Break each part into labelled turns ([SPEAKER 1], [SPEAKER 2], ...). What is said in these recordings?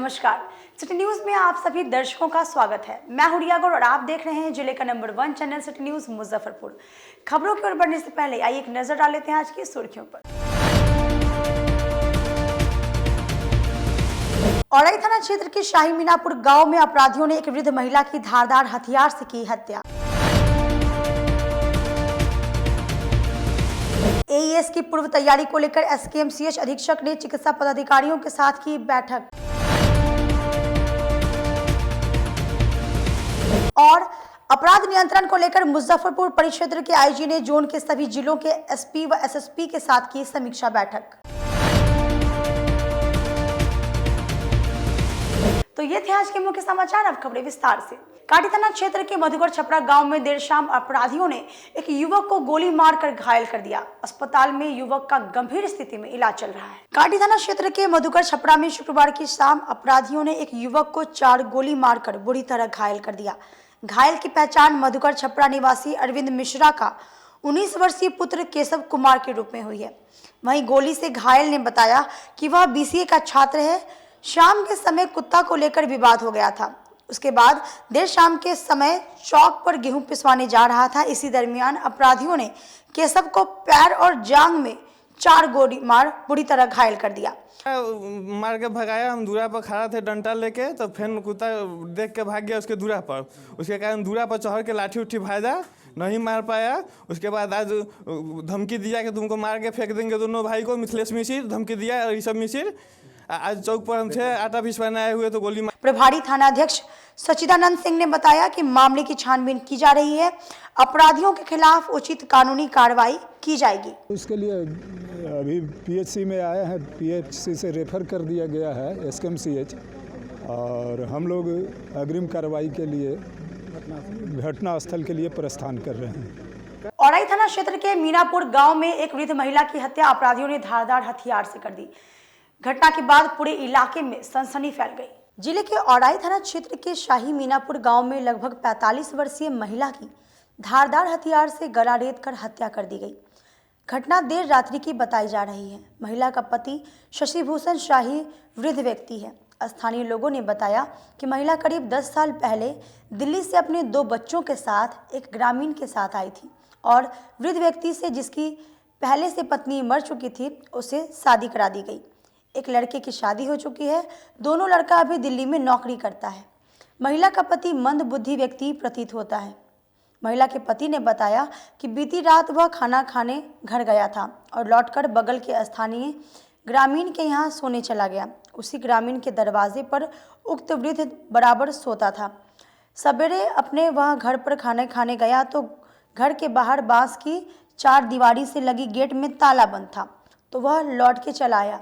[SPEAKER 1] नमस्कार, city news में आप सभी दर्शकों का स्वागत है। मैं हूं रिया गौड़ और आप देख रहे हैं जिले का number 1 channel city news Muzaffarpur. खबरों की ओर बढ़ने से पहले आइए एक नजर डाल लेते हैं आज की सुर्खियों पर। औराई थाना क्षेत्र के शाही मीनापुर गांव में अपराधियों ने एक वृद्ध महिला की धारदार हथियार से की हत्या। एईएस की पूर्व तैयारी को लेकर एसकेएमसीएच अधीक्षक ने चिकित्सा पदाधिकारियों के साथ की बैठक। और अपराध नियंत्रण को लेकर मुजफ्फरपुर परिक्षेत्र के आईजी ने जोन के सभी जिलों के एसपी व एसएसपी के साथ की समीक्षा बैठक। तो ये थे आज के मुख्य समाचार। अब खबरें विस्तार से। काटी थाना क्षेत्र के मधुकर छपरा गांव में देर शाम अपराधियों ने एक युवक को गोली मारकर घायल कर दिया। अस्पताल में युवक का गंभीर स्थिति में इलाज चल रहा है। काटी थाना क्षेत्र के मधुकर छपरा में शुक्रवार की शाम अपराधियों ने एक युवक को 4 गोली मारकर बुरी तरह घायल कर दिया। घायल की पहचान मधुकर छपरा निवासी अरविंद मिश्रा का 19 वर्षीय पुत्र केशव कुमार के रूप में हुई है। वहीं गोली से घायल ने बताया कि वह बीसीए का छात्र है। शाम के समय कुत्ता को लेकर विवाद हो गया था। उसके बाद देर शाम के समय चौक पर गेहूं पिसवाने जा रहा था। इसी दरमियान अपराधियों ने केशव को पैर और जांघ में 4 गोली मार बुरी तरह घायल कर दिया।
[SPEAKER 2] मार के भगाया। हम दूरा पर खड़ा थे डंटा लेके, तो फिर कुत्ता देख के भाग गया उसके दूरा पर। उसके कारण दूरा पर चढ़ के लाठी उठी भाजा, नहीं मार पाया। उसके बाद आज धमकी दिया कि तुमको मार के फेंक देंगे दोनों भाई को। मिथिलेश मिश्र धमकी दिया और ऋषभ मिश्र। आज चौक पर हम थे, आटा पिसवाने आए हुए तो गोली मार।
[SPEAKER 1] प्रभारी थानाध्यक्ष सचिदानंद सिंह ने बताया कि मामले की छानबीन की जा रही है। अपराधियों के खिलाफ उचित कानूनी कार्रवाई की जाएगी।
[SPEAKER 3] उसके लिए अभी पीएचसी में आए हैं, पीएचसी से रेफर कर दिया गया है एसकेएमसीएच, और हम लोग अग्रिम कार्रवाई के लिए घटना स्थल के लिए प्रस्थान कर रहे हैं।
[SPEAKER 1] औराई थाना क्षेत्र के मीनापुर गांव में एक वृद्ध महिला की हत्या अपराधियों ने धारदार हथियार से कर दी। घटना के बाद पूरे इलाके में सनसनी फैल गई। जिले के औराई थाना क्षेत्र के शाही मीनापुर गांव में लगभग 45 वर्षीय महिला की धारदार हथियार से गला रेत कर हत्या कर दी गई। घटना देर रात्रि की बताई जा रही है। महिला का पति शशिभूषण शाही वृद्ध व्यक्ति है। स्थानीय लोगों ने बताया कि महिला करीब 10 साल पहले दिल्ली से अपने 2 बच्चों के साथ एक ग्रामीण के साथ आई थी और वृद्ध व्यक्ति से, जिसकी पहले से पत्नी मर चुकी थी, उसे शादी करा दी गई। एक लड़के की शादी हो चुकी है। दोनों लड़का अभी दिल्ली में नौकरी करता है। महिला का पति मंदबुद्धि व्यक्ति प्रतीत होता है। महिला के पति ने बताया कि बीती रात वह खाना खाने घर गया था और लौटकर बगल के स्थानीय ग्रामीण के यहाँ सोने चला गया। उसी ग्रामीण के दरवाजे पर उक्त वृद्ध बराबर सोता था। सवेरे अपने वह घर पर खाना खाने गया तो घर के बाहर बांस की 4 दीवारी से लगी गेट में ताला बंद था, तो वह लौट के चला आया।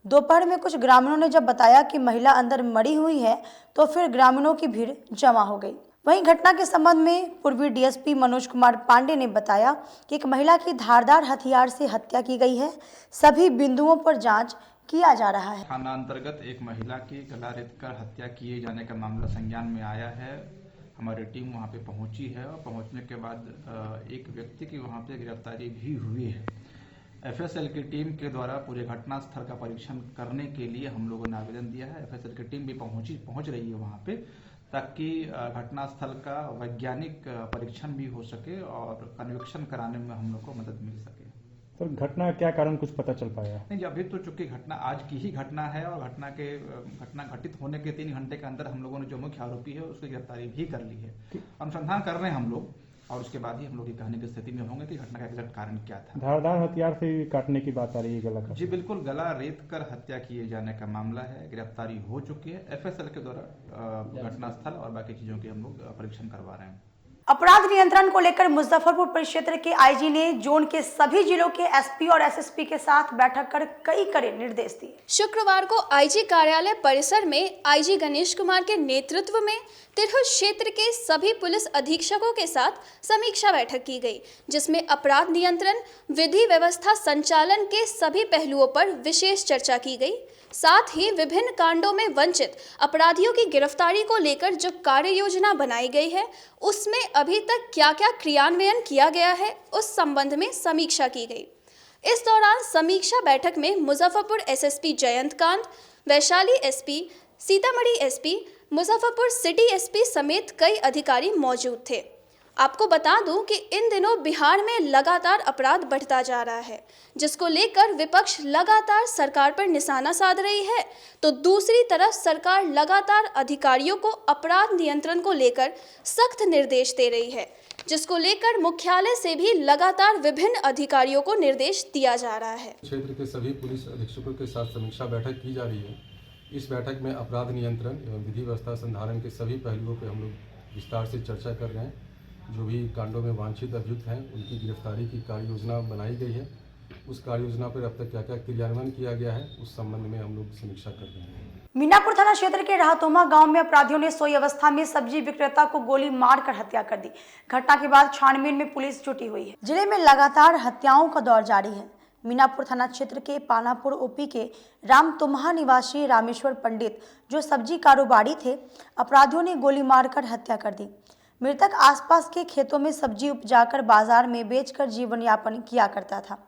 [SPEAKER 1] दोपहर में कुछ ग्रामीणों ने जब बताया कि महिला अंदर मरी हुई है तो फिर ग्रामीणों की भीड़ जमा हो गई। वहीं घटना के संबंध में पूर्वी डीएसपी मनोज कुमार पांडे ने बताया कि एक महिला की धारदार हथियार से हत्या की गई है। सभी बिंदुओं पर जांच किया जा रहा है।
[SPEAKER 4] थाना अंतर्गत एक महिला की गला रेत कर हत्या किए जाने का मामला संज्ञान में आया है। हमारी टीम वहां पे पहुंची है और पहुंचने के बाद एक व्यक्ति की वहां पे गिरफ्तारी भी हुई है। एफएसएल की टीम के द्वारा पूरे घटना स्थल का परीक्षण करने के लिए हम लोगों ने आवेदन दिया है। एफएसएल की टीम भी पहुंच रही है वहां पे, ताकि घटना स्थल का वैज्ञानिक परीक्षण भी हो सके और अन्वेषण कराने में हम लोग को मदद मिल सके।
[SPEAKER 5] सर, घटना क्या कारण कुछ पता चल पाया?
[SPEAKER 4] नहीं, अभी तो चूंकि घटना आज की ही घटना है और घटना घटित होने के 3 घंटे के अंदर हम लोगों ने जो मुख्य आरोपी है उसकी गिरफ्तारी भी कर ली है। अनुसंधान कर रहे हैं हम लोग और उसके बाद ही हम लोग ये कहने की स्थिति में होंगे कि घटना का एग्जैक्ट कारण क्या था।
[SPEAKER 5] धारदार हथियार से काटने की बात आ रही है गला का?
[SPEAKER 4] जी बिल्कुल, गला रेत कर हत्या किए जाने का मामला है। गिरफ्तारी हो चुकी है। एफएसएल के द्वारा घटनास्थल और बाकी चीजों की हम लोग परीक्षण करवा रहे हैं।
[SPEAKER 1] अपराध नियंत्रण को लेकर मुजफ्फरपुर परिक्षेत्र के आईजी ने जोन के सभी जिलों के एसपी और एसएसपी के साथ बैठक कर कई कड़े निर्देश दिए।
[SPEAKER 6] शुक्रवार को आईजी कार्यालय परिसर में आईजी गणेश कुमार के नेतृत्व में तिरहुत क्षेत्र के सभी पुलिस अधीक्षकों के साथ समीक्षा बैठक की गई, जिसमें अपराध नियंत्रण, विधि व्यवस्था संचालन के सभी पहलुओं पर विशेष चर्चा की गई। साथ ही विभिन्न कांडों में वंचित अपराधियों की गिरफ्तारी को लेकर जो कार्य योजना बनाई गई है उसमें अभी तक क्या क्या क्रियान्वयन किया गया है उस संबंध में समीक्षा की गई। इस दौरान समीक्षा बैठक में Muzaffarpur SSP Jayant Kant, Vaishali SP Sitamarhi SP, Muzaffarpur city SP समेत कई अधिकारी मौजूद थे। आपको बता दूं कि इन दिनों बिहार में लगातार अपराध बढ़ता जा रहा है, जिसको लेकर विपक्ष लगातार सरकार पर निशाना साध रही है, तो दूसरी तरफ सरकार लगातार अधिकारियों को अपराध नियंत्रण को लेकर सख्त निर्देश दे रही है, जिसको लेकर मुख्यालय से भी लगातार विभिन्न अधिकारियों को निर्देश दिया जा रहा है।
[SPEAKER 7] क्षेत्र के सभी पुलिस अधीक्षकों के साथ समीक्षा बैठक की जा रही है। इस बैठक में अपराध नियंत्रण एवं विधि व्यवस्था संधारण के सभी पहलुओं पर हम लोग विस्तार से चर्चा कर रहे हैं। जो भी कांडों में वांछित अभियुक्त हैं उनकी गिरफ्तारी की कार्य योजना बनाई गई है। उस कार्य योजना पर अब तक क्या क्या क्रियान्वयन किया गया है उस संबंध में हम लोग समीक्षा कर रहे हैं।
[SPEAKER 1] मीनापुर थाना क्षेत्र के राहतोमा गांव में अपराधियों ने सोई अवस्था में सब्जी विक्रेता को गोली मारकर हत्या कर दी। घटना के बाद छानबीन में पुलिस जुटी हुई है। जिले में लगातार हत्याओं का दौर जारी है। मीनापुर थाना क्षेत्र के पानापुर ओपी के रामतुम्हा निवासी रामेश्वर पंडित जो सब्जी कारोबारी थे, अपराधियों ने गोली मारकर हत्या कर दी। मृतक आसपास के खेतों में सब्जी उपजाकर बाजार में बेचकर जीवन यापन किया करता था।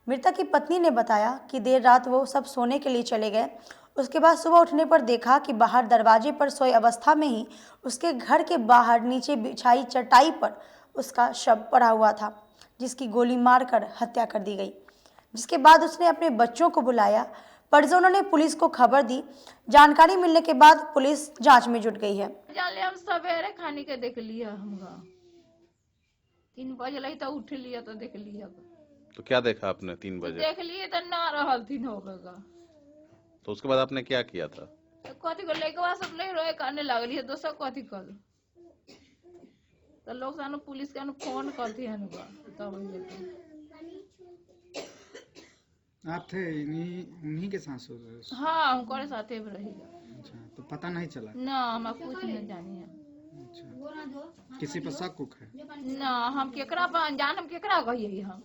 [SPEAKER 1] मृतक की पत्नी ने बताया कि देर रात वो सब सोने के लिए चले गए। उसके बाद सुबह उठने पर देखा कि बाहर दरवाजे पर सोए अवस्था में ही उसके घर के बाहर नीचे बिछाई चटाई पर उसका शव पड़ा हुआ था, जिसकी गोली मारकर हत्या कर दी गई। जिसके बाद उसने अपने बच्चों को बुलाया। परिजनों ने पुलिस को खबर दी। जानकारी मिलने के बाद पुलिस जांच में जुट गई है।
[SPEAKER 8] हम सवेरे खाने के देख लिया, हमका 3 बजे तो उठ लिया तो देख लिया।
[SPEAKER 9] तो क्या देखा आपने 3 बजे?
[SPEAKER 8] देख लिए तो ना रहल 3 हो गए।
[SPEAKER 9] तो उसके बाद आपने क्या किया था?
[SPEAKER 8] कथी को लेके सब ले रोए करने लगली है। दोसर कथी कर तो लोग सानू पुलिस के फोन करती है। तब
[SPEAKER 10] आप थे उन्हीं के साथ सो रहे?
[SPEAKER 8] हाँ, हमारे साथे रहेगा।
[SPEAKER 10] अच्छा, तो पता नहीं चला? ना,
[SPEAKER 8] हम कुछ नहीं जानी है।
[SPEAKER 10] अच्छा, किसी पर शक है?
[SPEAKER 8] ना, हम केकरा पर अनजान, हम केकरा कहिए। हम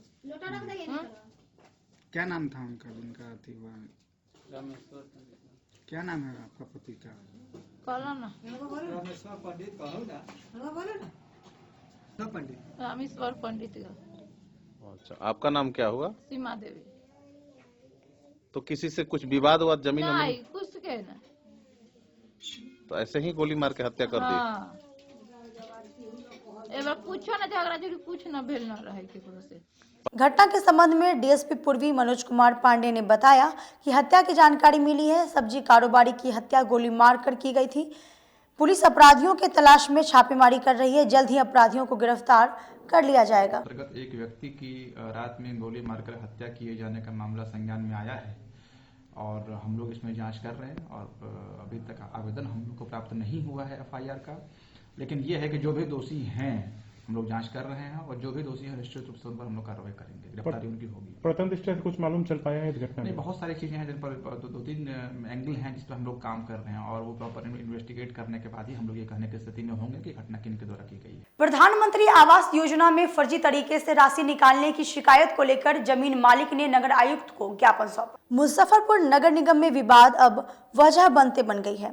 [SPEAKER 10] क्या नाम था उनका जिनका अति हुआ? क्या नाम है आपका पति का?
[SPEAKER 8] कहला ना, रामेश्वर पंडित का।
[SPEAKER 9] अच्छा, आपका नाम क्या हुआ?
[SPEAKER 8] सीमा देवी।
[SPEAKER 9] तो किसी से कुछ विवाद हुआ जमीन?
[SPEAKER 8] नहीं, कुछ के ना।
[SPEAKER 9] तो ऐसे ही गोली मार के हत्या कर दी?
[SPEAKER 8] हाँ। एक बार पूछो ना, झगड़ा झगड़ी कुछ ना भेल ना रहे केकरो से।
[SPEAKER 1] घटना के संबंध में डीएसपी पूर्वी मनोज कुमार पांडे ने बताया कि हत्या की जानकारी मिली है। सब्जी कारोबारी की हत्या गोली मारकर की गई थी। पुलिस अपराधियों के तलाश में छापेमारी कर रही है। जल्द ही अपराधियों को गिरफ्तार कर लिया जाएगा।
[SPEAKER 4] अंतर्गत एक व्यक्ति की रात में गोली मारकर हत्या किए जाने का मामला संज्ञान में आया है और हम लोग इसमें जांच कर रहे हैं और अभी तक आवेदन हम लोग को प्राप्त नहीं हुआ है एफआईआर का। लेकिन ये है कि जो भी दोषी हैं हम लोग जांच कर रहे हैं और जो भी दोषी है निश्चित रूप से उन पर हम लोग कार्रवाई करेंगे, गिरफ्तारी उनकी होगी।
[SPEAKER 5] प्रथम दृष्टया से कुछ मालूम चल पाया है इस घटना में?
[SPEAKER 4] बहुत सारी चीजें हैं जिन पर 2-3 एंगल हैं जिस पर हम लोग काम कर रहे हैं और वो प्रॉपर इन्वेस्टिगेट करने के बाद ही हम लोग ये कहने की स्थिति में होंगे कि घटना किन के द्वारा की गई है।
[SPEAKER 1] प्रधानमंत्री आवास योजना में फर्जी तरीके से राशि निकालने की शिकायत को लेकर जमीन मालिक ने नगर आयुक्त को ज्ञापन सौंपा। मुजफ्फरपुर नगर निगम में विवाद अब वजह बनते बन गई है।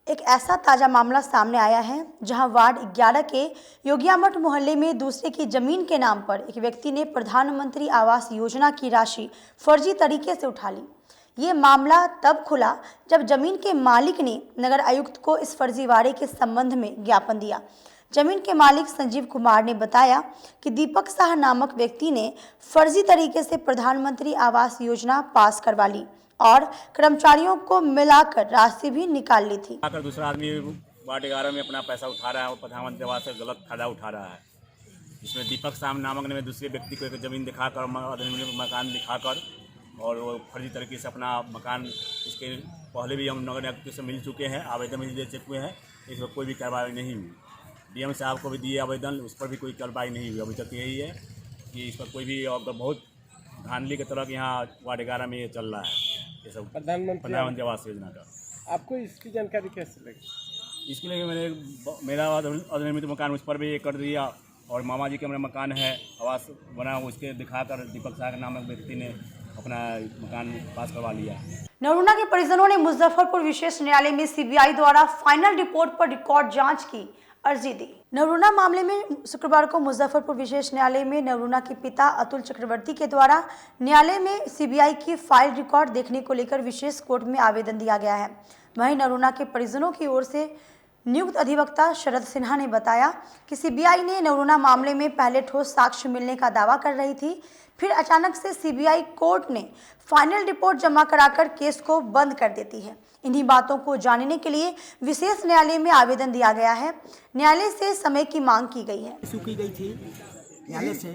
[SPEAKER 1] एक ऐसा ताजा मामला सामने आया है जहां वार्ड 11 के योगियामठ मोहल्ले में दूसरे की जमीन के नाम पर एक व्यक्ति ने प्रधानमंत्री आवास योजना की राशि फर्जी तरीके से उठा ली। ये मामला तब खुला जब जमीन के मालिक ने नगर आयुक्त को इस फर्जीवाड़े के संबंध में ज्ञापन दिया। जमीन के मालिक संजीव कुमार ने बताया कि दीपक शाह नामक व्यक्ति ने फर्जी तरीके से प्रधानमंत्री आवास योजना पास करवा ली और कर्मचारियों को मिलाकर राशि भी निकाल ली थी।
[SPEAKER 11] दूसरा आदमी वार्ड 11 में अपना पैसा उठा रहा है और प्रधानमंत्री आवास से गलत फायदा उठा रहा है। इसमें दीपक शाह नामक ने दूसरे व्यक्ति को एक जमीन दिखाकर मकान दिखाकर और वो फर्जी तरीके से अपना मकान, इसके पहले भी हम नगर आयुक्त से मिल चुके हैं, आवेदन भी दे चुके हैं, इस पर कोई भी कार्रवाई नहीं हुई। डीएम साहब को भी दिए आवेदन, उस पर भी कोई कार्रवाई नहीं हुई। अभी तक यही है कि इस पर कोई भी बहुत धांधली की तरह यहाँ वार्ड 11 में ये चल रहा है। ये सब प्रधानमंत्री आवास योजना का
[SPEAKER 12] आपको इसकी जानकारी कैसे लगी?
[SPEAKER 11] इसके लिए मेरा अनियमित मकान उस पर भी ये कर दिया और मामा जी के मेरा मकान है आवास बना, उसके दिखाकर दीपक शाह नामक व्यक्ति ने अपना मकान पास करवा लिया।
[SPEAKER 1] नरूना के परिजनों ने मुजफ्फरपुर विशेष न्यायालय में सीबीआई द्वारा फाइनल रिपोर्ट पर रिकॉर्ड जांच की अर्जी दी। नरूना मामले में शुक्रवार को मुजफ्फरपुर विशेष न्यायालय में नरूना के पिता अतुल चक्रवर्ती के द्वारा न्यायालय में सीबीआई की फाइल रिकॉर्ड देखने को लेकर विशेष कोर्ट में आवेदन दिया गया है। वहीं नरूणा के परिजनों की ओर से नियुक्त अधिवक्ता शरद सिन्हा ने बताया कि सीबीआई ने नरूणा मामले में पहले ठोस साक्ष्य मिलने का दावा कर रही थी, फिर अचानक से सीबीआई कोर्ट ने फाइनल रिपोर्ट जमा कराकर केस को बंद कर देती है। इन्हीं बातों को जानने के लिए विशेष न्यायालय में आवेदन दिया गया है। न्यायालय से समय की मांग की गई है।
[SPEAKER 13] इशू की गई थी न्यायालय से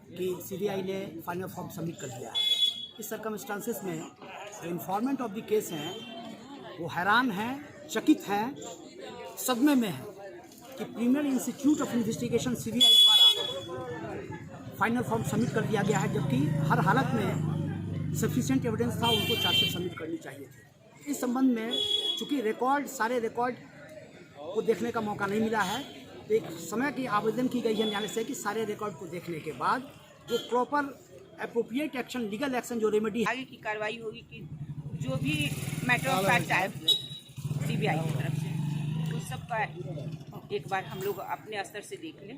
[SPEAKER 13] कि सीबीआई ने फाइनल फॉर्म सबमिट कर दिया है। इस सर्कमस्टांसेस में जो इन्फॉर्मेंट ऑफ द केस हैं वो हैरान हैं, चकित हैं, सदमे में है कि premier institute of investigation CBI द्वारा फाइनल फॉर्म सबमिट कर दिया गया है, जबकि हर हालत में सफिशिएंट एविडेंस था, उनको चार्जशीट सबमिट करनी चाहिए थी। इस संबंध में चूँकि सारे रिकॉर्ड को देखने का मौका नहीं मिला है, तो एक समय की आवेदन की गई है न्यायालय से कि सारे रिकॉर्ड को देखने के बाद जो proper appropriate action, legal action, जो रेमेडी
[SPEAKER 14] आगे की कार्रवाई होगी कि जो भी मैटर ऑफ फैक्ट आए सीबीआई की तरफ से उस सब का एक बार हम लोग अपने स्तर से देख लें,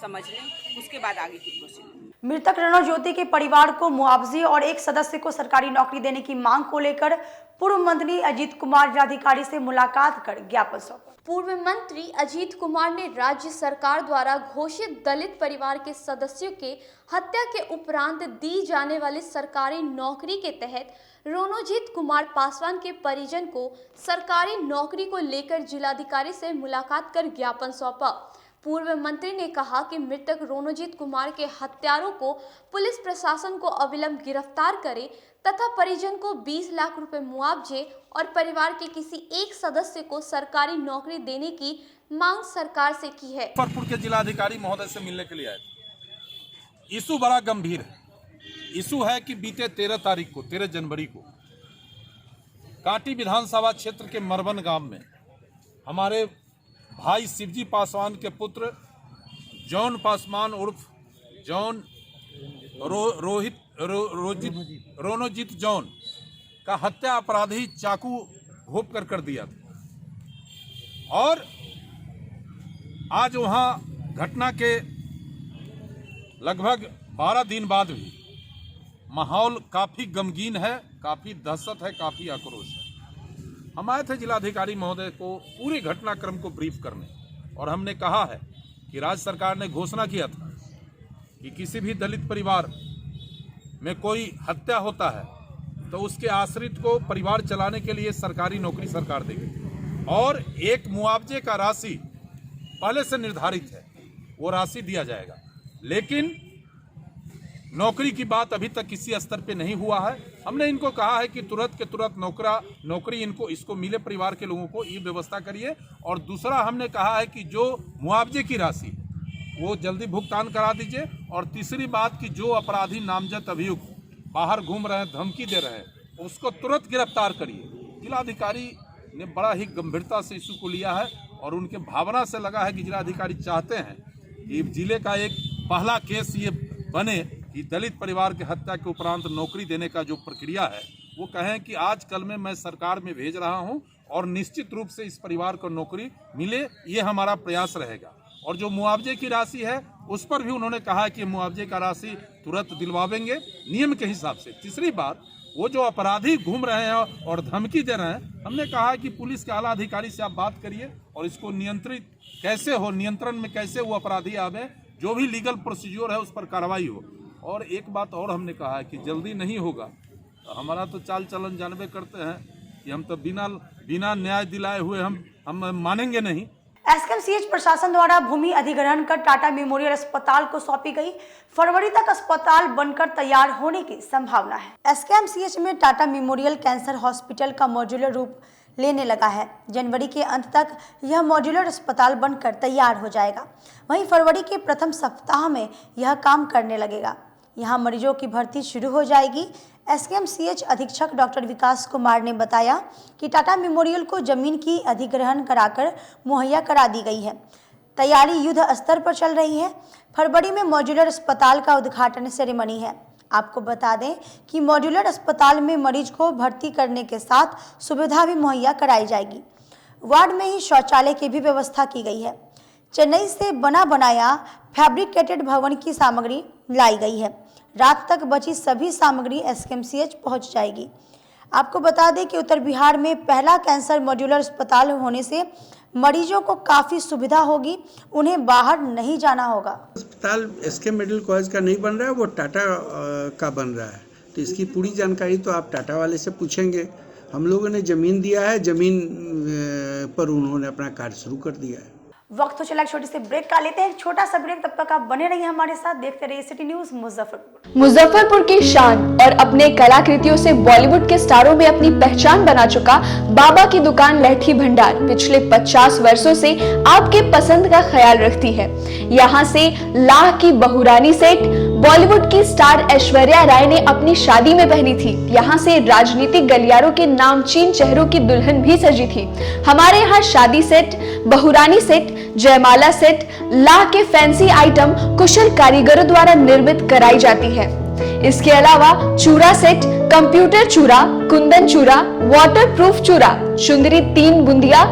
[SPEAKER 14] समझ लें, उसके बाद आगे की प्रोसीजर।
[SPEAKER 1] मृतक रणज्योति के परिवार को मुआवजे और एक सदस्य को सरकारी नौकरी देने की मांग को लेकर पूर्व मंत्री अजीत कुमार जिलाधिकारी से मुलाकात कर ज्ञापन सौंपा।
[SPEAKER 6] पूर्व मंत्री अजीत कुमार ने राज्य सरकार द्वारा घोषित दलित परिवार के सदस्यों के हत्या के उपरांत दी जाने वाली सरकारी नौकरी के तहत रोनोजीत कुमार पासवान के परिजन को सरकारी नौकरी को लेकर जिलाधिकारी से मुलाकात कर ज्ञापन सौंपा। पूर्व मंत्री ने कहा कि मृतक रोनोजीत कुमार के हत्यारों को पुलिस प्रशासन को अविलंब गिरफ्तार करे तथा परिजन को 20 लाख रुपए मुआवजे और परिवार के किसी एक सदस्य को सरकारी नौकरी देने की मांग सरकार से की है।
[SPEAKER 15] मुजफ्फरपुर के जिलाधिकारी महोदय से मिलने के लिए आए थे। इशू बड़ा गंभीर है। इशू है कि बीते 13 जनवरी को कांटी विधानसभा क्षेत्र के मरबन गांव में हमारे भाई शिवजी पासवान के पुत्र जॉन पासवान उर्फ जॉन रोनोजीत जॉन का हत्या अपराधी चाकू घोंप कर दिया था। और आज वहां घटना के लगभग 12 दिन बाद भी माहौल काफ़ी गमगीन है, काफ़ी दहशत है, काफ़ी आक्रोश है। हम आए थे जिलाधिकारी महोदय को पूरे घटनाक्रम को ब्रीफ करने, और हमने कहा है कि राज्य सरकार ने घोषणा किया था कि किसी भी दलित परिवार में कोई हत्या होता है तो उसके आश्रित को परिवार चलाने के लिए सरकारी नौकरी सरकार देगी, और एक मुआवजे का राशि पहले से निर्धारित है, वो राशि दिया जाएगा। लेकिन नौकरी की बात अभी तक किसी स्तर पे नहीं हुआ है। हमने इनको कहा है कि तुरंत के तुरंत नौकरी इसको मिले, परिवार के लोगों को ये व्यवस्था करिए। और दूसरा हमने कहा है कि जो मुआवजे की राशि वो जल्दी भुगतान करा दीजिए। और तीसरी बात कि जो अपराधी नामजद अभियुक्त बाहर घूम रहे हैं, धमकी दे रहे हैं, उसको तुरंत गिरफ्तार करिए। जिलाधिकारी ने बड़ा ही गंभीरता से इशू को लिया है और उनके भावना से लगा है कि जिलाधिकारी चाहते हैं कि जिले का एक पहला केस ये बने कि दलित परिवार के हत्या के उपरांत नौकरी देने का जो प्रक्रिया है वो कहें कि आज कल में मैं सरकार में भेज रहा हूं और निश्चित रूप से इस परिवार को नौकरी मिले, ये हमारा प्रयास रहेगा। और जो मुआवजे की राशि है उस पर भी उन्होंने कहा कि मुआवजे का राशि तुरंत दिलवावेंगे नियम के हिसाब से। तीसरी बात, वो जो अपराधी घूम रहे हैं और धमकी दे रहे हैं, हमने कहा कि पुलिस के आला अधिकारी से आप बात करिए और इसको नियंत्रित कैसे हो, नियंत्रण में कैसे वो अपराधी आवे, जो भी लीगल प्रोसीजर है उस पर कार्रवाई हो। और एक बात और हमने कहा है कि जल्दी नहीं होगा, हमारा तो चाल चलन जानबे करते हैं कि हम तो बिना न्याय दिलाए हुए हम मानेंगे नहीं।
[SPEAKER 1] एसकेएमसीएच प्रशासन द्वारा भूमि अधिग्रहण कर टाटा मेमोरियल अस्पताल को सौंपी गई। फरवरी तक अस्पताल बनकर तैयार होने की संभावना है। एसकेएमसीएच में टाटा मेमोरियल कैंसर हॉस्पिटल का मॉड्यूलर रूप लेने लगा है। जनवरी के अंत तक यह मॉड्यूलर अस्पताल बनकर तैयार हो जाएगा। वहीं फरवरी के प्रथम सप्ताह में यह काम करने लगेगा। यहाँ मरीजों की भर्ती शुरू हो जाएगी। एसकेएमसीएच अधीक्षक डॉक्टर विकास कुमार ने बताया कि टाटा मेमोरियल को जमीन की अधिग्रहण कराकर मुहैया करा दी गई है। तैयारी युद्ध स्तर पर चल रही है। फरवरी में मॉड्यूलर अस्पताल का उद्घाटन सेरेमनी है। आपको बता दें कि मॉड्यूलर अस्पताल में मरीज को भर्ती करने के साथ सुविधा भी मुहैया कराई जाएगी। वार्ड में ही शौचालय की भी व्यवस्था की गई है। चेन्नई से बना बनाया फैब्रिकेटेड भवन की सामग्री लाई गई है। रात तक बची सभी सामग्री एसकेएमसीएच पहुंच जाएगी। आपको बता दें कि उत्तर बिहार में पहला कैंसर मॉड्यूलर अस्पताल होने से मरीजों को काफ़ी सुविधा होगी, उन्हें बाहर नहीं जाना होगा।
[SPEAKER 10] अस्पताल एसके मेडिकल कॉलेज का नहीं बन रहा है, वो टाटा का बन रहा है। तो इसकी पूरी जानकारी तो आप टाटा वाले से पूछेंगे। हम लोगों ने ज़मीन दिया है, ज़मीन पर उन्होंने अपना कार्य शुरू कर दिया है।
[SPEAKER 1] वक्त तो चला एक छोटी सी ब्रेक का, लेते हैं एक छोटा सा ब्रेक। तब तक आप बने रहिए हमारे साथ, देखते रहिए सिटी न्यूज मुजफ्फरपुर।
[SPEAKER 6] मुजफ्फरपुर की शान और अपने कलाकृतियों से बॉलीवुड के स्टारों में अपनी पहचान बना चुका बाबा की दुकान लहठी भंडार पिछले 50 वर्षों से आपके पसंद का ख्याल रखती है। यहाँ से लाह की बहुरानी सेट बॉलीवुड की स्टार ऐश्वर्या राय ने अपनी शादी में पहनी थी। यहाँ से राजनीतिक गलियारों के नामचीन चेहरों की दुल्हन भी सजी थी। हमारे यहाँ शादी सेट, बहुरानी सेट, जयमाला सेट, लाह के फैंसी आइटम कुशल कारीगरों द्वारा निर्मित कराई जाती है। इसके अलावा चूड़ा सेट, कंप्यूटर चूड़ा, कुंदन चूड़ा, वाटरप्रूफ चूड़ा, चुंदरी 3 बुंदिया,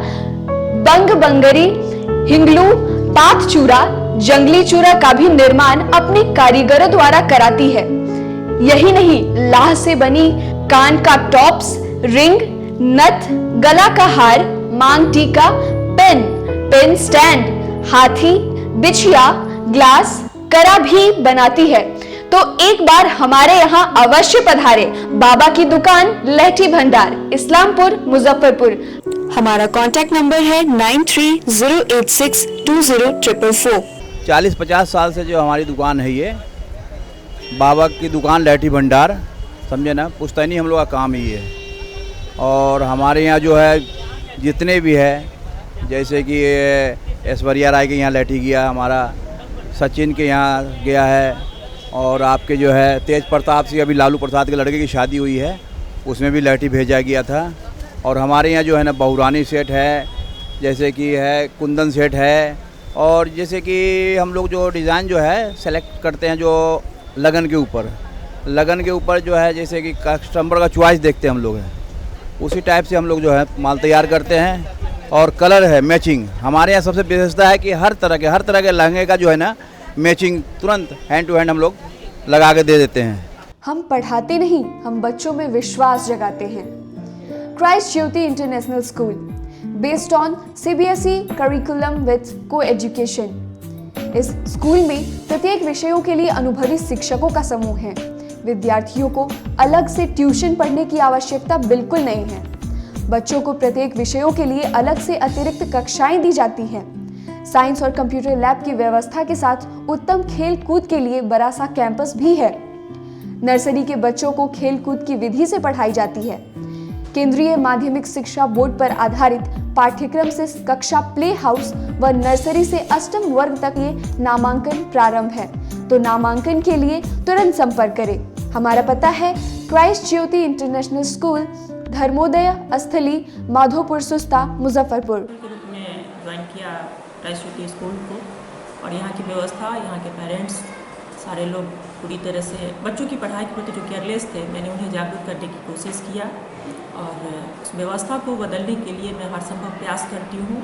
[SPEAKER 6] बंग बंगरी, हिंगलू, पात चूड़ा, जंगली चूड़ा का भी निर्माण अपने कारीगरों द्वारा कराती है। यही नहीं, लाह से बनी कान का टॉप्स, रिंग, नथ, गला का हार, मांग टीका, पेन स्टैंड, हाथी, बिछिया, ग्लास, करा भी बनाती है। तो एक बार हमारे यहाँ अवश्य पधारे। बाबा की दुकान लहठी भंडार, इस्लामपुर, मुजफ्फरपुर। हमारा कांटेक्ट नंबर है 9308620444।
[SPEAKER 16] 40-50 साल से जो हमारी दुकान है, ये बाबा की दुकान लहठी भंडार, समझे ना, पुश्तैनी हम लोग का काम ही है। और हमारे यहाँ जो है जितने भी है, जैसे कि ऐश्वर्या राय के यहाँ लहठी गया, हमारा सचिन के यहाँ गया है, और आपके जो है तेज प्रताप से अभी लालू प्रसाद के लड़के की शादी हुई है, उसमें भी लहठी भेजा गया था। और हमारे यहाँ जो है ना बहुरानी सेट है, जैसे कि है कुंदन सेट है, और जैसे कि हम लोग जो डिज़ाइन जो है सेलेक्ट करते हैं जो लगन के ऊपर जो है, जैसे कि कस्टमर का चॉइस देखते हैं हम लोग हैं, उसी टाइप से हम लोग जो है माल तैयार करते हैं। और कलर है मैचिंग, हमारे यहाँ सबसे विशेषता है कि हर तरह के लहंगे का जो है ना मैचिंग तुरंत हैंड टू हैंड हम लोग लगा के दे देते हैं।
[SPEAKER 6] हम पढ़ाते नहीं, हम बच्चों में विश्वास जगाते हैं। Christ Jyoti international school, based on CBSE curriculum with coeducation. इस स्कूल में प्रत्येक विषयों के लिए अनुभवी शिक्षकों का समूह है। विद्यार्थियों को अलग से ट्यूशन पढ़ने की आवश्यकता बिल्कुल नहीं है। बच्चों को प्रत्येक विषयों के लिए अलग से अतिरिक्त कक्षाएं दी जाती हैं। साइंस और कंप्यूटर लैब की व्यवस्था के साथ उत्तम खेल कूद के लिए बड़ा सा कैंपस भी है। नर्सरी के बच्चों को खेल कूद की विधि से पढ़ाई जाती है। केंद्रीय माध्यमिक शिक्षा बोर्ड पर आधारित पाठ्यक्रम से कक्षा प्ले हाउस व नर्सरी से अष्टम वर्ग तक ये नामांकन प्रारंभ है। तो नामांकन के लिए तुरंत संपर्क करें। हमारा पता है Christ Jyoti international school, Dharmodaya स्थली, माधोपुर सुस्ता, मुजफ्फरपुर।
[SPEAKER 17] के रूप में ज्वाइन किया क्राइस्ट ज्योति स्कूल को, और यहाँ की व्यवस्था, यहाँ के पेरेंट्स सारे लोग पूरी तरह से बच्चों की पढ़ाई के प्रति जो केयरलेस थे, मैंने उन्हें जागरूक करने की कोशिश किया, और उस व्यवस्था को बदलने के लिए मैं हर संभव प्रयास करती हूँ।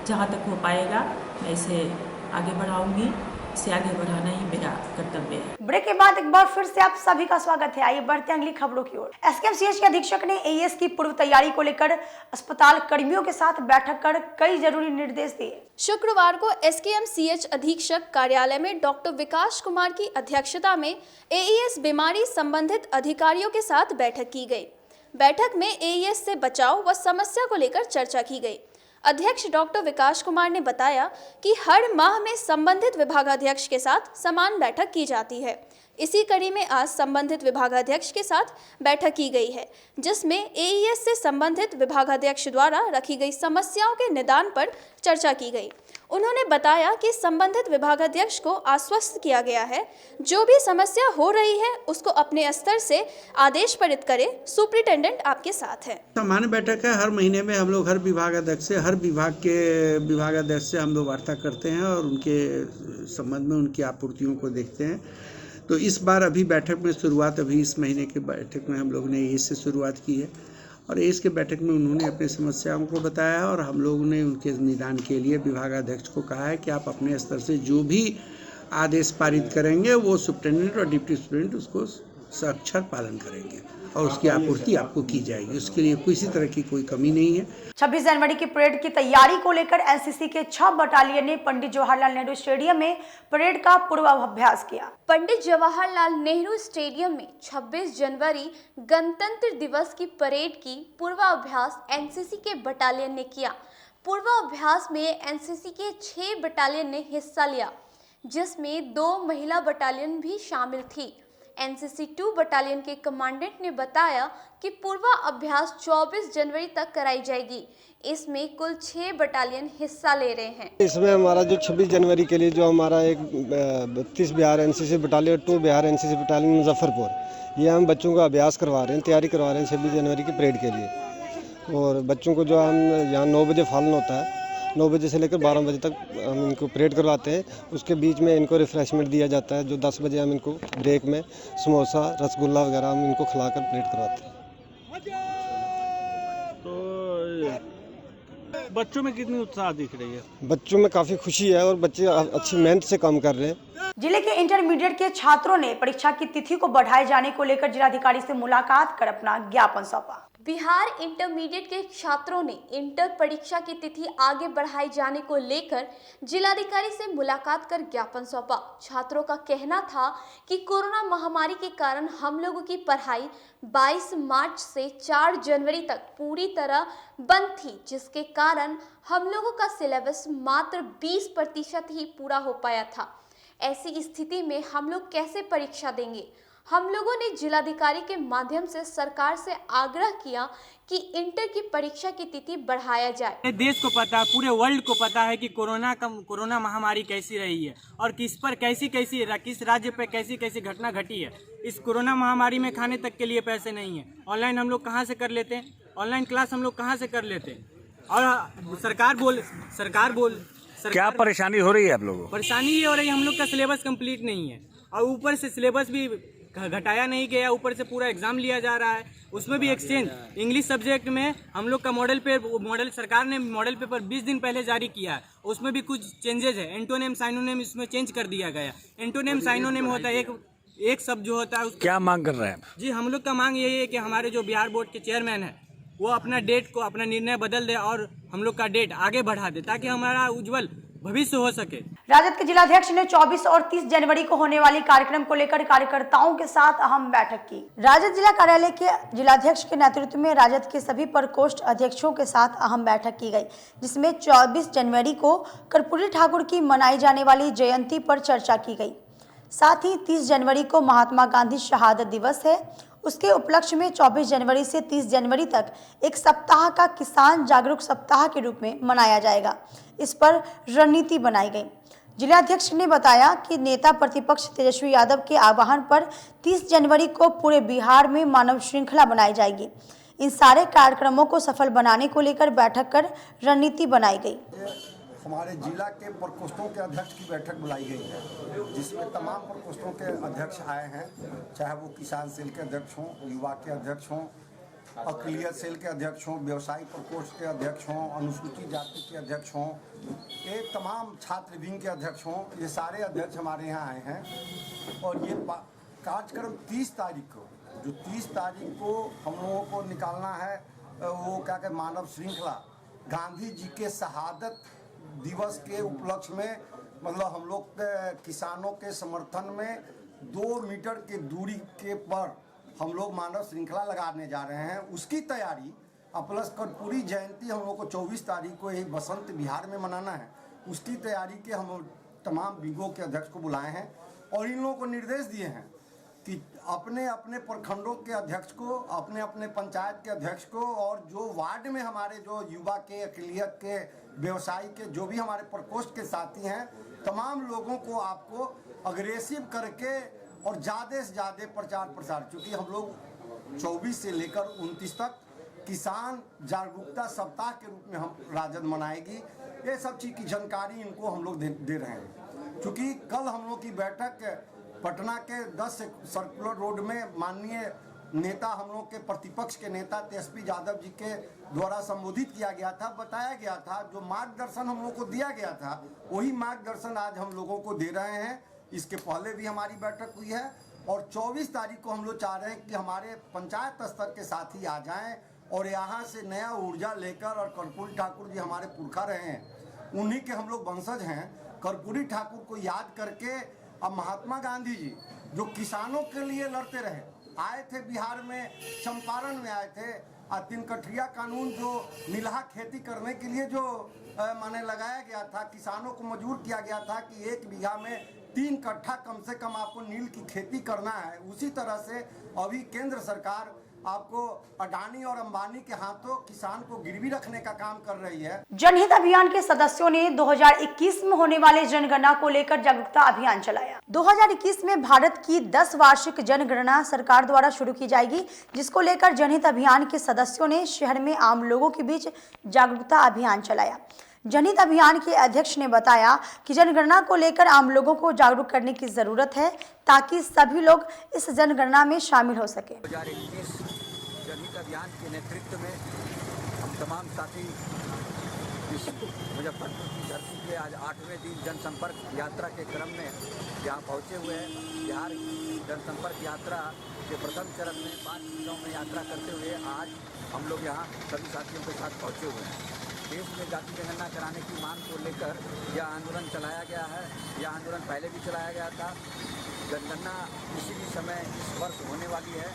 [SPEAKER 17] जहाँ तक हो पाएगा मैं इसे आगे बढ़ाऊंगी, इसे आगे बढ़ाना ही मेरा कर्तव्य है।
[SPEAKER 1] ब्रेक के बाद एक बार फिर से आप सभी का स्वागत है। आइए बढ़ते हैं अगली खबरों की ओर। SKMCH के अधीक्षक ने AES की पूर्व तैयारी को लेकर अस्पताल कर्मियों के साथ बैठक कर कई जरूरी निर्देश दिए।
[SPEAKER 6] शुक्रवार को SKMCH अधीक्षक कार्यालय में डॉक्टर विकास कुमार की अध्यक्षता में AES बीमारी संबंधित अधिकारियों के साथ बैठक की गई। बैठक में AES से बचाव व समस्या को लेकर चर्चा की गई। अध्यक्ष डॉक्टर विकास कुमार ने बताया कि हर माह में संबंधित विभागाध्यक्ष के साथ समान बैठक की जाती है। इसी कड़ी में आज संबंधित विभागाध्यक्ष के साथ बैठक की गई है, जिसमें AES से संबंधित विभागाध्यक्ष द्वारा रखी गई समस्याओं के निदान पर चर्चा की गई। उन्होंने बताया कि संबंधित विभागाध्यक्ष को आश्वस्त किया गया है, जो भी समस्या हो रही है उसको अपने स्तर से आदेश पारित करे। सुप्रिंटेंडेंट आपके साथ है।
[SPEAKER 10] सामान्य बैठक है, हर महीने में हम लोग हर विभागाध्यक्ष से, हर विभाग के विभागाध्यक्ष से हम लोग वार्ता करते हैं और उनके संबंध में उनकी आपूर्तियों को देखते हैं। तो इस बार अभी बैठक में शुरुआत, अभी इस महीने के बैठक में हम लोग ने AES से शुरुआत की है, और AES के बैठक में उन्होंने अपनी समस्याओं को बताया, और हम लोगों ने उनके निदान के लिए विभागाध्यक्ष को कहा है कि आप अपने स्तर से जो भी आदेश पारित करेंगे वो सुप्रिंटेंडेंट और डिप्टी सुप्रिंटेंडेंट उसको सअक्षर पालन करेंगे और उसकी आपूर्ति आपको की जाएगी। उसके लिए किसी तरह की कोई कमी नहीं है।
[SPEAKER 1] 26 जनवरी की परेड की तैयारी को लेकर एनसीसी के 6 बटालियन ने पंडित जवाहरलाल नेहरू स्टेडियम में परेड का पूर्वाभ्यास किया।
[SPEAKER 6] पंडित जवाहरलाल नेहरू स्टेडियम में 26 जनवरी गणतंत्र दिवस की परेड की पूर्वाभ्यास एनसीसी के बटालियन ने किया। पूर्वाभ्यास में एनसीसी के 6 बटालियन ने हिस्सा लिया, जिसमें 2 महिला बटालियन भी शामिल थी। एनसीसी 2 बटालियन के कमांडेंट ने बताया कि पूर्वाभ्यास 24 जनवरी तक कराई जाएगी। इसमें कुल 6 बटालियन हिस्सा ले रहे हैं।
[SPEAKER 12] इसमें हमारा जो 26 जनवरी के लिए जो हमारा एक 32 Bihar NCC battalion 2 Bihar NCC battalion Muzaffarpur, ये हम बच्चों का अभ्यास करवा रहे हैं, तैयारी करवा रहे हैं 26 जनवरी की परेड के लिए। और बच्चों को जो हम यहाँ 9 बजे फालन होता है, 9 बजे से लेकर 12 बजे तक हम इनको परेड करवाते हैं। उसके बीच में इनको रिफ्रेशमेंट दिया जाता है, जो 10 बजे हम इनको ब्रेक में समोसा रसगुल्ला वगैरह हम इनको खिलाकर परेड करवाते हैं।
[SPEAKER 18] तो बच्चों में कितनी उत्साह दिख रही है?
[SPEAKER 12] बच्चों में काफ़ी खुशी है और बच्चे अच्छी मेहनत से काम कर रहे हैं।
[SPEAKER 1] जिले के इंटरमीडिएट के छात्रों ने परीक्षा की तिथि को बढ़ाए जाने को लेकर जिलाधिकारी से मुलाकात कर अपना ज्ञापन सौंपा। बिहार इंटरमीडिएट के छात्रों ने इंटर परीक्षा की तिथि आगे बढ़ाए जाने को लेकर जिलाधिकारी से मुलाकात कर ज्ञापन सौंपा। छात्रों का कहना था कि कोरोना महामारी के कारण हम लोगों की पढ़ाई 22 मार्च से 4 जनवरी तक पूरी तरह बंद थी, जिसके कारण हम लोगों का सिलेबस मात्र 20% ही पूरा हो पाया था। ऐसी स्थिति में हम लोग कैसे परीक्षा देंगे? हम लोगों ने जिलाधिकारी के माध्यम से सरकार से आग्रह किया कि इंटर की परीक्षा की तिथि बढ़ाया जाए।
[SPEAKER 19] देश को पता है, पूरे वर्ल्ड को पता है कि कोरोना महामारी कैसी रही है और किस पर किस राज्य पर कैसी घटना घटी है। इस कोरोना महामारी में खाने तक के लिए पैसे नहीं है। ऑनलाइन हम लोग कहाँ से कर लेते हैं? ऑनलाइन क्लास हम लोग कहाँ से कर लेते हैं? और सरकार बोल
[SPEAKER 18] क्या परेशानी हो रही है आप लोगों को?
[SPEAKER 19] परेशानी ये हो रही है, हम लोग का सिलेबस कंप्लीट नहीं है और ऊपर से सिलेबस भी घटाया नहीं गया, ऊपर से पूरा एग्जाम लिया जा रहा है। उसमें भी एक्सचेंज इंग्लिश सब्जेक्ट में हम लोग का मॉडल सरकार ने मॉडल पेपर 20 दिन पहले जारी किया है। उसमें भी कुछ चेंजेस है। एंटोनेम साइनोनेम इसमें चेंज कर दिया गया। एंटोनेम साइनोनेम होता है एक शब्द जो होता है।
[SPEAKER 18] क्या मांग कर रहे हैं
[SPEAKER 19] जी? हम लोग का मांग यही है कि हमारे जो बिहार बोर्ड के चेयरमैन है वो अपना डेट को अपना निर्णय बदल दे और हम लोग का डेट आगे बढ़ा दे, ताकि हमारा उज्जवल भविष्य हो सके।
[SPEAKER 1] राजद के जिलाध्यक्ष ने 24 और 30 जनवरी को होने वाली कार्यक्रम को लेकर कार्यकर्ताओं के साथ अहम बैठक की। राजद जिला कार्यालय के जिलाध्यक्ष के नेतृत्व में राजद के सभी प्रकोष्ठ अध्यक्षों के साथ अहम बैठक की गई, जिसमें 24 जनवरी को कर्पूरी ठाकुर की मनाई जाने वाली जयंती पर चर्चा की गई। साथ ही 30 जनवरी को महात्मा गांधी शहादत दिवस है, उसके उपलक्ष्य में 24 जनवरी से 30 जनवरी तक एक सप्ताह का किसान जागरूक सप्ताह के रूप में मनाया जाएगा। इस पर रणनीति बनाई गई। जिलाध्यक्ष ने बताया कि नेता प्रतिपक्ष तेजस्वी यादव के आह्वान पर 30 जनवरी को पूरे बिहार में मानव श्रृंखला बनाई जाएगी। इन सारे कार्यक्रमों को सफल बनाने को लेकर बैठक कर रणनीति बनाई गई।
[SPEAKER 20] हमारे जिला के प्रकोष्ठों के अध्यक्ष की बैठक बुलाई गई है, जिसमें तमाम प्रकोष्ठों के अध्यक्ष आए हैं, चाहे वो किसान सेल के अध्यक्ष हों, युवा के अध्यक्ष हों, अकलियत सेल के अध्यक्ष हों, व्यवसायी प्रकोष्ठ के अध्यक्ष हों, अनुसूचित जाति के अध्यक्ष हों, ये तमाम छात्र विंग के अध्यक्ष हों, ये सारे अध्यक्ष हमारे यहाँ आए हैं। और ये कार्यक्रम 30 तारीख को, जो 30 तारीख को हम लोगों को निकालना है, वो क्या कहते मानव श्रृंखला गांधी जी के शहादत दिवस के उपलक्ष्य में, मतलब हम लोग किसानों के समर्थन में 2 मीटर के दूरी के पर हम लोग मानव श्रृंखला लगाने जा रहे हैं। उसकी तैयारी प्लस कर्पूरी जयंती हम लोग को 24 तारीख को यही बसंत बिहार में मनाना है। उसकी तैयारी के हम तमाम विंगों के अध्यक्ष को बुलाए हैं और इन लोगों को निर्देश दिए हैं कि अपने अपने प्रखंडों के अध्यक्ष को, अपने अपने पंचायत के अध्यक्ष को, और जो वार्ड में हमारे जो युवा के, अकलियत के, व्यवसायी के, जो भी हमारे प्रकोष्ठ के साथी हैं, तमाम लोगों को आपको अग्रेसिव करके और ज़्यादा से ज़्यादा प्रचार प्रसार, क्योंकि हम लोग 24 से लेकर 29 तक किसान जागरूकता सप्ताह के रूप में हम राजद मनाएगी। ये सब चीज़ की जानकारी इनको हम लोग दे रहे हैं, क्योंकि कल हम लोग की बैठक पटना के 10 सर्कुलर रोड में माननीय नेता, हम लोग के प्रतिपक्ष के नेता तेजस्वी यादव जी के द्वारा संबोधित किया गया था, बताया गया था, जो मार्गदर्शन हम लोग को दिया गया था, वही मार्गदर्शन आज हम लोगों को दे रहे हैं। इसके पहले भी हमारी बैठक हुई है और 24 तारीख को हम लोग चाह रहे हैं कि हमारे पंचायत स्तर के साथी आ जाएं और यहाँ से नया ऊर्जा लेकर, और कर्पूरी ठाकुर जी हमारे पुरखा रहे हैं, उन्हीं के हम लोग वंशज हैं। कर्पूरी ठाकुर को याद करके अब महात्मा गांधी जी जो किसानों के लिए लड़ते रहे, आए थे बिहार में, चंपारण में आए थे, 3 कठिया कानून जो नीलहा खेती करने के लिए जो माने लगाया गया था, किसानों को मजबूर किया गया था कि 1 बीघा में 3 कट्ठा कम से कम आपको नील की खेती करना है। उसी तरह से अभी केंद्र सरकार आपको अडानी और अंबानी के हाथों किसान को गिरवी रखने का काम कर रही है।
[SPEAKER 1] जनहित अभियान के सदस्यों ने 2021 में होने वाले जनगणना को लेकर जागरूकता अभियान चलाया। 2021 में भारत की 10 वार्षिक जनगणना सरकार द्वारा शुरू की जाएगी, जिसको लेकर जनहित अभियान के सदस्यों ने शहर में आम लोगों के बीच जागरूकता अभियान चलाया। जनहित अभियान के अध्यक्ष ने बताया कि जनगणना को लेकर आम लोगों को जागरूक करने की जरूरत है ताकि सभी लोग इस जनगणना में शामिल हो सके।
[SPEAKER 16] 2021 जनहित अभियान के नेतृत्व में हम तमाम साथी इस मुजफ्फरपुर की धरती के आज 8वें दिन जनसंपर्क यात्रा के क्रम में यहाँ पहुँचे हुए हैं। बिहार जनसंपर्क यात्रा के प्रथम चरण में 5 जिलों में यात्रा करते हुए आज हम लोग यहाँ सभी साथियों के साथ पहुँचे हुए हैं। देश में जाति जनगणना कराने की मांग को लेकर यह आंदोलन चलाया गया है। यह आंदोलन पहले भी चलाया गया था। जनगणना किसी भी समय इस वर्ष होने वाली है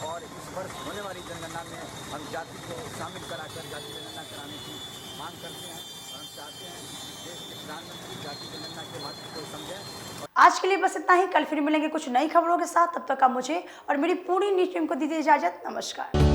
[SPEAKER 16] और इस वर्ष होने वाली जनगणना में हम जाति को शामिल कराकर जाति जनगणना कराने की मांग करते हैं और हम चाहते हैं देश के प्रधानमंत्री जाति जनगणना के महत्व को समझें।
[SPEAKER 1] आज के लिए बस इतना ही। कल फिर मिलेंगे कुछ नई खबरों के साथ। तब तक आप मुझे और मेरी पूरी न्यूज़ टीम को दीजिए इजाजत। नमस्कार।